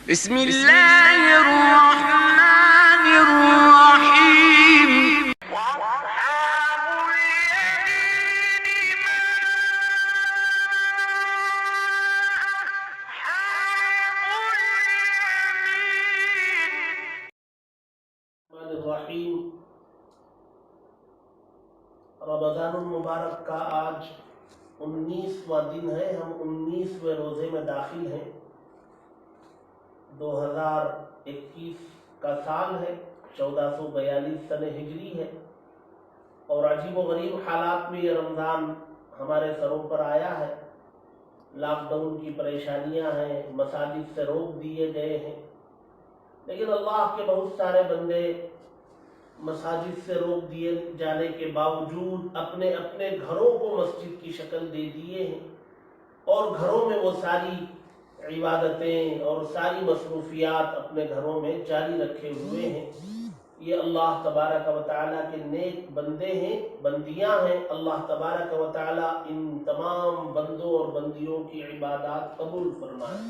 بسم اللہ الرحمن الرحیم وأصحاب اليمين ما أصحاب اليمين الرحیم رمضان المبارک کا آج 19واں دن ہے. ہم 19ویں روزے میں داخل ہیں. 2021 کا سال ہے, 1442 سن ہجری ہے, اور عجیب و غریب حالات میں یہ رمضان ہمارے سروں پر آیا ہے. لاک ڈاؤن کی پریشانیاں ہیں, مساجد سے روک دیے گئے ہیں, لیکن اللہ کے بہت سارے بندے مساجد سے روک دیے جانے کے باوجود اپنے اپنے گھروں کو مسجد کی شکل دے دیے ہیں, اور گھروں میں وہ ساری عبادتیں اور ساری مصروفیات اپنے گھروں میں جاری رکھے ہوئے ہیں. یہ اللہ تبارک و تعالیٰ کے نیک بندے ہیں, بندیاں ہیں. اللہ تبارک و تعالیٰ ان تمام بندوں اور بندیوں کی عبادات قبول فرمائے.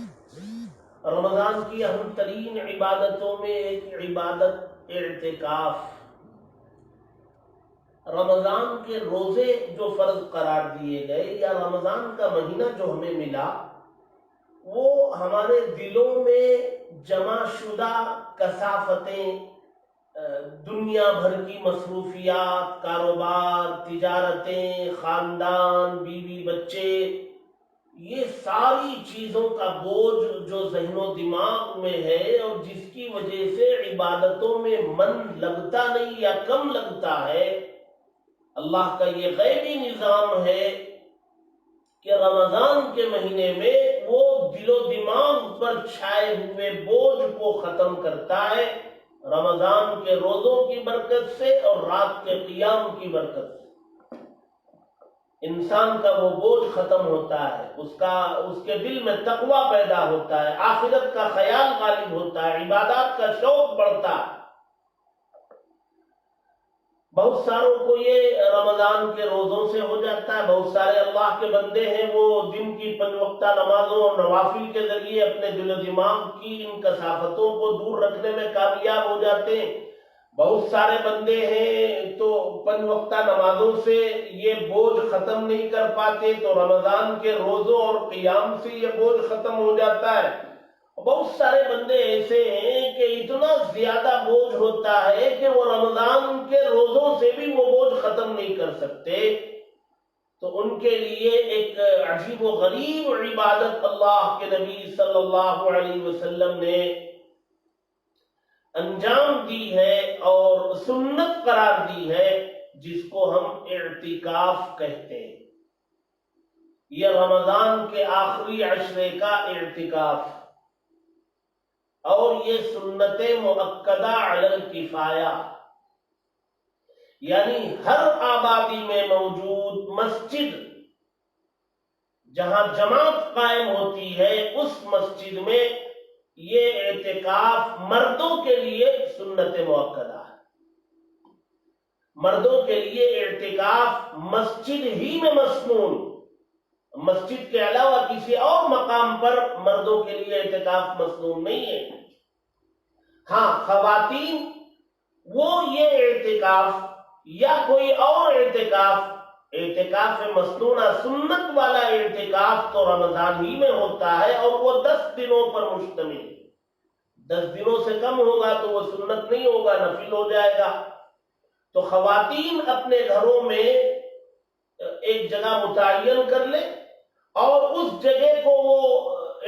رمضان کی اہم ترین عبادتوں میں ایک عبادت اعتکاف. رمضان کے روزے جو فرض قرار دیے گئے یا رمضان کا مہینہ جو ہمیں ملا, وہ ہمارے دلوں میں جمع شدہ کثافتیں, دنیا بھر کی مصروفیات, کاروبار, تجارتیں, خاندان, بیوی بچے, یہ ساری چیزوں کا بوجھ جو ذہن و دماغ میں ہے, اور جس کی وجہ سے عبادتوں میں من لگتا نہیں یا کم لگتا ہے. اللہ کا یہ غیبی نظام ہے کہ رمضان کے مہینے میں وہ دل و دماغ پر چھائے ہوئے بوجھ کو ختم کرتا ہے, رمضان کے روزوں کی برکت سے اور رات کے قیام کی برکت سے. انسان کا وہ بوجھ ختم ہوتا ہے, اس کے دل میں تقوی پیدا ہوتا ہے, آخرت کا خیال غالب ہوتا ہے, عبادات کا شوق بڑھتا ہے. بہت ساروں کو یہ رمضان کے روزوں سے ہو جاتا ہے. بہت سارے اللہ کے بندے ہیں, وہ دن کی 5 وقتہ نمازوں اور نوافل کے ذریعے اپنے دل و دماغ کی ان کثافتوں کو دور رکھنے میں کامیاب ہو جاتے ہیں. بہت سارے بندے ہیں تو 5 وقتہ نمازوں سے یہ بوجھ ختم نہیں کر پاتے, تو رمضان کے روزوں اور قیام سے یہ بوجھ ختم ہو جاتا ہے. بہت سارے بندے ایسے ہیں کہ اتنا زیادہ بوجھ ہوتا ہے کہ وہ رمضان کے روزوں سے بھی وہ بوجھ ختم نہیں کر سکتے. تو ان کے لیے ایک عجیب و غریب عبادت اللہ کے نبی صلی اللہ علیہ وسلم نے انجام دی ہے اور سنت قرار دی ہے, جس کو ہم اعتکاف کہتے ہیں. یہ رمضان کے آخری عشرے کا اعتکاف, اور یہ سنت مؤکدہ علی الکفایہ, یعنی ہر آبادی میں موجود مسجد جہاں جماعت قائم ہوتی ہے, اس مسجد میں یہ اعتکاف مردوں کے لیے سنت مؤکدہ ہے. مردوں کے لیے اعتکاف مسجد ہی میں مسنون, مسجد کے علاوہ کسی اور مقام پر مردوں کے لیے اعتکاف مسنون نہیں ہے. ہاں, خواتین وہ یہ اعتکاف یا کوئی اور اعتکاف مسنونہ سنت والا اعتکاف تو رمضان ہی میں ہوتا ہے, اور وہ 10 دنوں پر مشتمل. 10 دنوں سے کم ہوگا تو وہ سنت نہیں ہوگا, نفل ہو جائے گا. تو خواتین اپنے گھروں میں ایک جگہ متعین کر لیں, اور اس جگہ کو وہ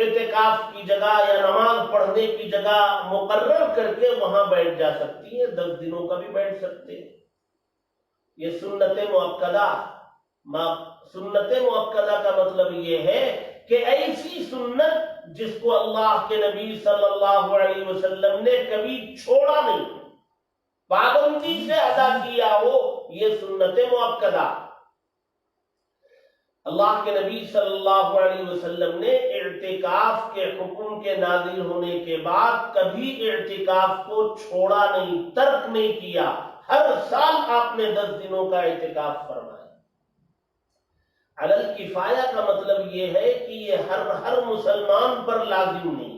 اعتکاف کی جگہ یا نماز پڑھنے کی جگہ مقرر کر کے وہاں بیٹھ جا سکتی ہیں. 10 دنوں کا بھی بیٹھ سکتے ہیں. یہ سنت مؤکدہ کا مطلب یہ ہے کہ ایسی سنت جس کو اللہ کے نبی صلی اللہ علیہ وسلم نے کبھی چھوڑا نہیں, پابندی سے ادا کیا ہو, یہ سنت مؤکدہ. اللہ کے نبی صلی اللہ علیہ وسلم نے اعتکاف کے حکم کے نازل ہونے کے بعد کبھی اعتکاف کو چھوڑا نہیں, ترک نہیں کیا. ہر سال آپ نے 10 دنوں کا اعتکاف فرمایا. علی الکفایہ کا مطلب یہ ہے کہ یہ ہر مسلمان پر لازم نہیں.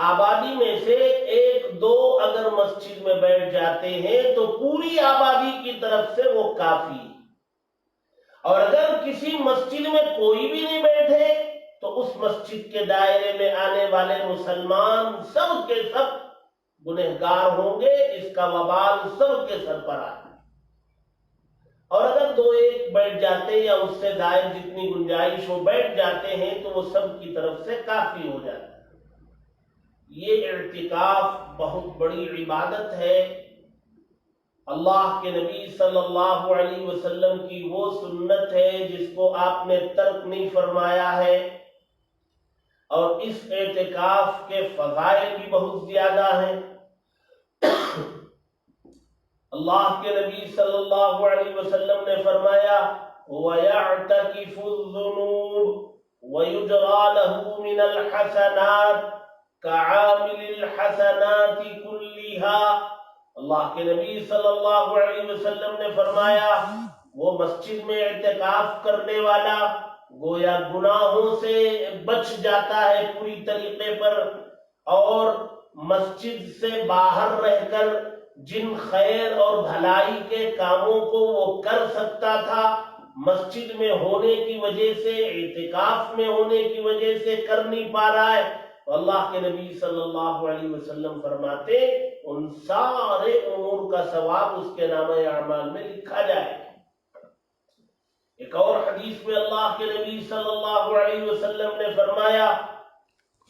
آبادی میں سے ایک دو اگر مسجد میں بیٹھ جاتے ہیں تو پوری آبادی کی طرف سے وہ کافی ہے، اور اگر کسی مسجد میں کوئی بھی نہیں بیٹھے تو اس مسجد کے دائرے میں آنے والے مسلمان سب کے سب گنہگار ہوں گے، اس کا وبال سب کے سر پر آئے۔ اور اگر دو ایک بیٹھ جاتے یا اس سے زائد جتنی گنجائش ہو بیٹھ جاتے ہیں تو وہ سب کی طرف سے کافی ہو جاتا ہے۔ یہ اعتکاف بہت بڑی عبادت ہے، اللہ کے نبی صلی اللہ علیہ وسلم کی وہ سنت ہے جس کو آپ نے ترک نہیں فرمایا ہے، اور اس اعتکاف کے فضائل بھی بہت زیادہ ہیں۔ اللہ کے نبی صلی اللہ علیہ وسلم نے فرمایا وَيَعْتَكِفُ الذُّنُوبَ وَيُجْرَى لَهُ مِنَ الْحَسَنَاتِ كَعَامِلِ الْحَسَنَاتِ كُلِّهَا۔ اللہ کے نبی صلی اللہ علیہ وسلم نے فرمایا وہ مسجد میں اعتکاف کرنے والا گویا گناہوں سے بچ جاتا ہے پوری طریقے پر، اور مسجد سے باہر رہ کر جن خیر اور بھلائی کے کاموں کو وہ کر سکتا تھا مسجد میں ہونے کی وجہ سے، اعتکاف میں ہونے کی وجہ سے کر نہیں پا رہا ہے، تو اللہ کے نبی صلی اللہ علیہ وسلم فرماتے ان سارے امور کا ثواب اس کے نامہ اعمال میں لکھا جائے۔ ایک اور حدیث میں اللہ کے نبی صلی اللہ علیہ وسلم نے فرمایا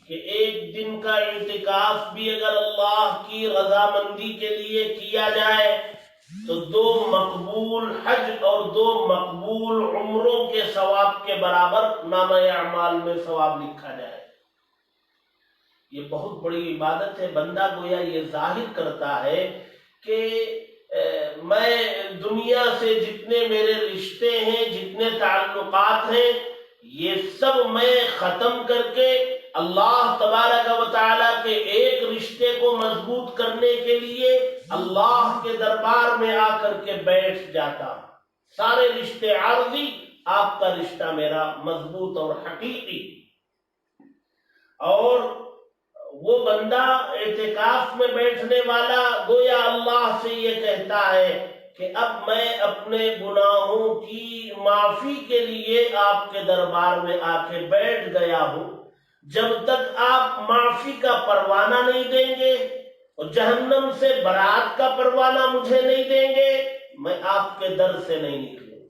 کہ ایک دن کا اعتکاف بھی اگر اللہ کی رضامندی کے لیے کیا جائے تو 2 مقبول حج اور 2 مقبول عمروں کے ثواب کے برابر نامہ اعمال میں ثواب لکھا جائے۔ یہ بہت بڑی عبادت ہے۔ بندہ گویا یہ ظاہر کرتا ہے کہ میں دنیا سے جتنے میرے رشتے ہیں، جتنے تعلقات ہیں، یہ سب میں ختم کر کے اللہ تبارک و تعالیٰ کے ایک رشتے کو مضبوط کرنے کے لیے اللہ کے دربار میں آ کر کے بیٹھ جاتا ہوں۔ سارے رشتے عارضی، آپ کا رشتہ میرا مضبوط اور حقیقی۔ اور وہ بندہ اعتکاف میں بیٹھنے والا گویا اللہ سے یہ کہتا ہے کہ اب میں اپنے گناہوں کی معافی کے لیے آپ کے دربار میں آ کے بیٹھ گیا ہوں، جب تک آپ معافی کا پروانہ نہیں دیں گے اور جہنم سے برات کا پروانہ مجھے نہیں دیں گے، میں آپ کے در سے نہیں نکلوں۔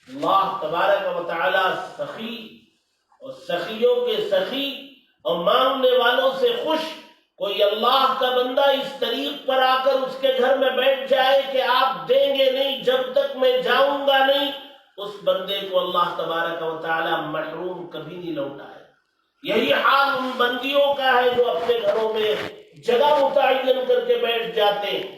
اللہ تبارک و تعالی سخی اور سخیوں کے سخی اور مانگنے والوں سے خوش۔ کوئی اللہ کا بندہ اس طریق پر آ کر اس کے گھر میں بیٹھ جائے کہ آپ دیں گے نہیں جب تک میں جاؤں گا نہیں، اس بندے کو اللہ تبارک و تعالی محروم کبھی نہیں لوٹائے۔ یہی حال ان بندیوں کا ہے جو اپنے گھروں میں جگہ متعین کر کے بیٹھ جاتے ہیں،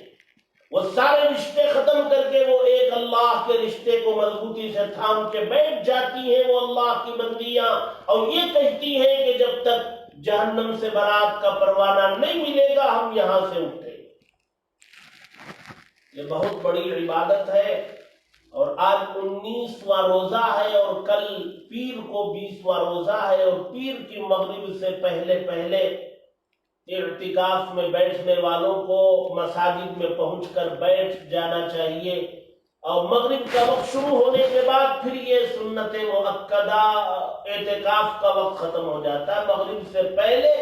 وہ سارے رشتے ختم کر کے وہ ایک اللہ کے رشتے کو مضبوطی سے تھام کے بیٹھ جاتی ہیں وہ اللہ کی بندیاں، اور یہ کہتی ہیں کہ جب تک جہنم سے برات کا پروانہ نہیں ملے گا ہم یہاں سے اٹھیں۔ یہ بہت بڑی عبادت ہے، اور آج 19واں روزہ ہے اور کل پیر کو 20واں روزہ ہے، اور پیر کی مغرب سے پہلے پہلے اعتکاف میں بیٹھنے والوں کو مساجد میں پہنچ کر بیٹھ جانا چاہیے، اور مغرب کا وقت شروع ہونے کے بعد پھر یہ سنت مؤکدہ اعتکاف کا وقت ختم ہو جاتا ہے۔ مغرب سے پہلے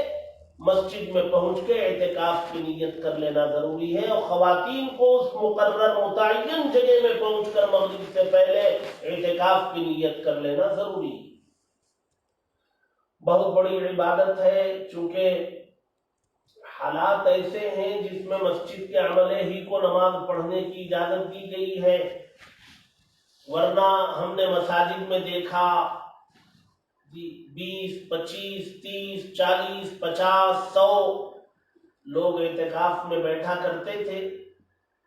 مسجد میں پہنچ کے اعتکاف کی نیت کر لینا ضروری ہے، اور خواتین کو اس مقرر متعین جگہ میں پہنچ کر مغرب سے پہلے اعتکاف کی نیت کر لینا ضروری ہے۔ بہت بڑی عبادت ہے، چونکہ حالات ایسے ہیں جس میں مسجد کے عملے ہی کو نماز پڑھنے کی اجازت دی گئی ہے، ورنہ ہم نے مساجد میں دیکھا 20 25 30 40 50 100 لوگ اعتکاف میں بیٹھا کرتے تھے۔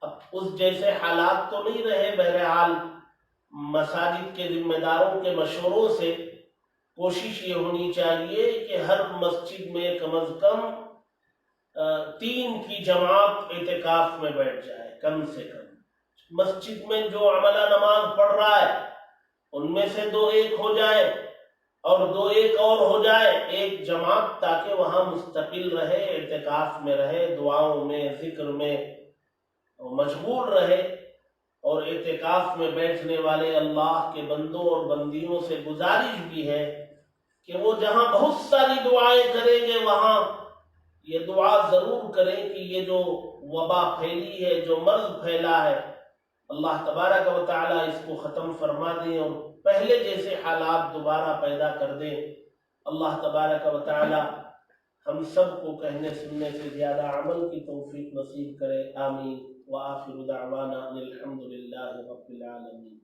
اب اس جیسے حالات تو نہیں رہے، بہرحال مساجد کے ذمہ داروں کے مشوروں سے کوشش یہ ہونی چاہیے کہ ہر مسجد میں کم از کم 3 کی جماعت اعتکاف میں بیٹھ جائے، کم سے کم۔ مسجد میں جو عملہ نماز پڑھ رہا ہے ان میں سے 2 ایک ہو جائے، اور دو ایک اور ہو جائے، ایک جماعت، تاکہ وہاں مستقل رہے، اعتکاف میں رہے، دعاؤں میں، ذکر میں مشغول رہے، اور اعتکاف میں بیٹھنے والے اللہ کے بندوں اور بندیوں سے گزارش بھی ہے کہ وہ جہاں بہت ساری دعائیں کریں گے وہاں یہ دعا ضرور کریں کہ یہ جو وبا پھیلی ہے، جو مرض پھیلا ہے، اللہ تبارک و تعالی اس کو ختم فرما دیں اور پہلے جیسے حالات دوبارہ پیدا کر دیں۔ اللہ تبارک و تعالی ہم سب کو کہنے سننے سے زیادہ عمل کی توفیق نصیب کرے، آمین۔ وآخر دعوانا ان الحمد للہ رب العالمین۔